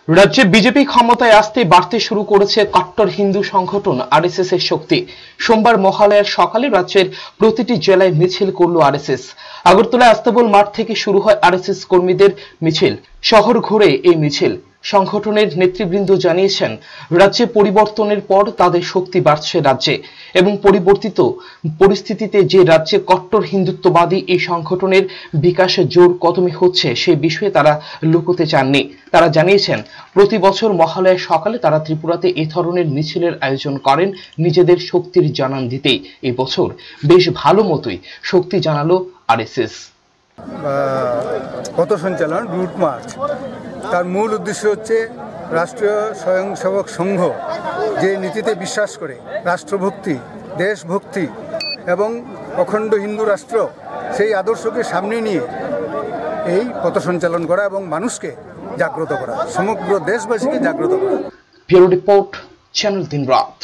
রাজ্যে বিজেপি ক্ষমতায় আসতে বাড়তে শুরু করেছে কট্টর হিন্দু সংগঠন আরএসএস এর শক্তি। সোমবার মহালয়ার সকালে রাজ্যের প্রতিটি জেলায় মিছিল করল আরএসএস। আগরতলা আস্তাবল মাঠ থেকে শুরু হয় আরএসএস কর্মীদের মিছিল। শহর ঘুরে এই মিছিল। সংগঠনের নেতৃবৃন্দ জানিয়েছেন, রাজ্যে পরিবর্তনের পর তাদের শক্তি বাড়ছে রাজ্যে এবং পরিবর্তিত পরিস্থিতিতে যে রাজ্যে কট্টর হিন্দুত্ববাদী এই সংগঠনের বিকাশে জোর কদমে হচ্ছে সেই বিষয়ে তারা লুকোতে চাননি। তারা জানিয়েছেন, প্রতি বছর মহালয়ার সকালে তারা ত্রিপুরাতে এ ধরনের মিছিলের আয়োজন করেন নিজেদের শক্তির জানান দিতেই। এবছর বেশ ভালো মতোই শক্তি জানালো আরএসএস। পথ সঞ্চালন রুট মার্চ, তার মূল উদ্দেশ্য হচ্ছে রাষ্ট্রীয় স্বয়ংসেবক সংঘ যে নীতিতে বিশ্বাস করে, রাষ্ট্রভক্তি, দেশভক্তি এবং অখণ্ড হিন্দু রাষ্ট্র, সেই আদর্শকে সামনে নিয়ে এই পথ সঞ্চালন করা এবং মানুষকে জাগ্রত করা, সমগ্র দেশবাসীকে জাগ্রত করা। ব্যুরো রিপোর্ট, চ্যানেল 3 রাত।